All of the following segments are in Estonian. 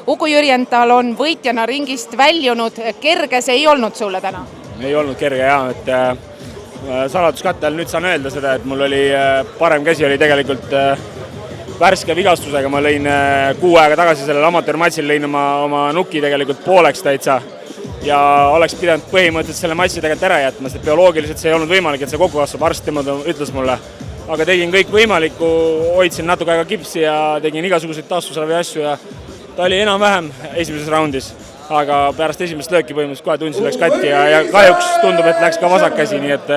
Uku Jürjental on võitjana ringist väljunud. Kerge see ei olnud sulle täna? Ei olnud kerge jah, et saladuskatte all nüüd saan öelda seda, et mul oli parem käsi oli tegelikult värske vigastusega. Ma lõin 6 aega tagasi sellel amatöörmatsil, lõin oma nuki tegelikult pooleks täitsa ja oleks pidanud põhimõtteliselt selle matsi tegelikult ära jätma, sest bioloogiliselt see ei olnud võimalik, et see kokku kasvab, arst ütles mulle. Aga tegin kõik võimalikku, hoidsin natuke aega kipsi ja tegin igasuguseid taastusravi asju ja ta oli enam-vähem esimeses raundis. Aga pärast esimest lööki põhimõtteliselt kohe tundsin, läks katki ja kahjuks tundub, et läks ka vasak käsi, nii et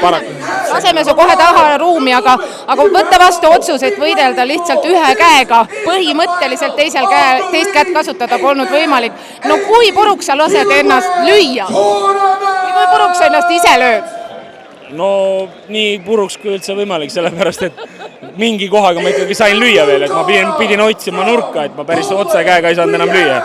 paraku. Laseme su kohe taha ruumi, aga võtta vastu otsus, et võidelda lihtsalt ühe käega. Põhimõtteliselt teist kätt kasutada polnud võimalik. No kui puruks sa lased ennast lüüa? Kui puruks sa ennast ise lööd? No nii puruks kui üldse võimalik, sellepärast et mingi kohaga ma ikkagi sain lüüa veel, et ma pidin otsima nurka, et ma päris otse käega ei saanud enam lüüa.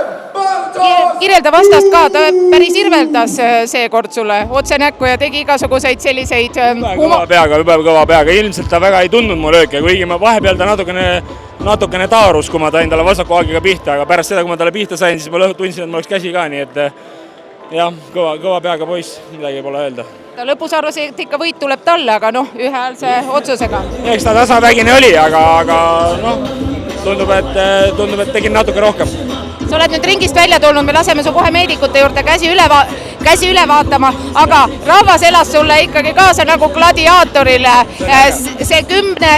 Kirjelda vastast ka, ta päris irveldas seekord sulle otse näkku ja tegi igasuguseid selliseid kõva peaga. Ilmselt ta väga ei tundnud mu lööke, kuigi ma vahepeal ta natukene taarus, kui ma tain talle vasaku haagiga pihta, aga pärast seda, kui ma talle pihta sain, siis ma tundsin, et mul oleks käsi ka, nii et jah, kõva peaga poiss, midagi pole öelda. Ta lõpus arvas, et ikka võit tuleb talle, aga ühehäälse otsusega. Eks ta tasavägine oli, aga tundub, et tegin natuke rohkem. Sa oled nüüd ringist välja tulnud, me laseme su kohe meedikute juurde käsi üle vaatama, aga rahvas elas sulle ikkagi kaasa nagu gladiaatorile. See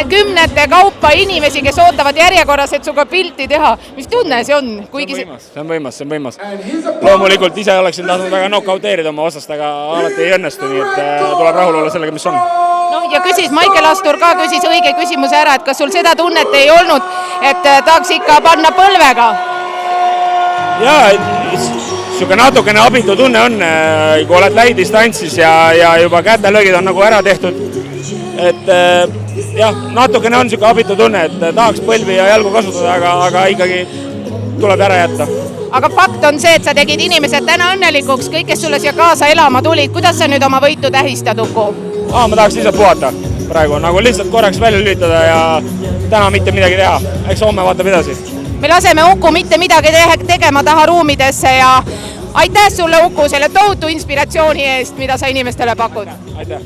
kümnete kaupa inimesi, kes ootavad järjekorras, et suga pilti teha. Mis tunne see on? See on võimas. Loomulikult ise oleksin tahtnud väga knockouteerida oma osast, aga alati ei õnnestu, nii et tuleb rahul olla sellega, mis on. Ja küsis Maicel Astur ka küsis õige küsimuse ära, et kas sul seda tunnet ei olnud, et tahaks ikka panna põlvega? Jaa, siuke natukene abitu tunne on, kui oled lähidistantsis ja juba kätelöögid on nagu ära tehtud. Et jah, natukene on siuke abitu tunne, et tahaks põlvi ja jalgu kasutada, aga ikkagi tuleb ära jätta. Aga fakt on see, et sa tegid inimesed täna õnnelikuks, kõik, kes sulle siia kaasa elama tulid. Kuidas sa nüüd oma võitu tähistad, Uku? Ma tahaks lihtsalt puhata praegu, nagu lihtsalt korraks välja lülitada ja täna mitte midagi teha. Eks homme vaatab edasi. Me laseme Uku mitte midagi tegema taha ruumidesse ja aitäh sulle, Uku, selle tohutu inspiratsiooni eest, mida sa inimestele pakud. Aitäh.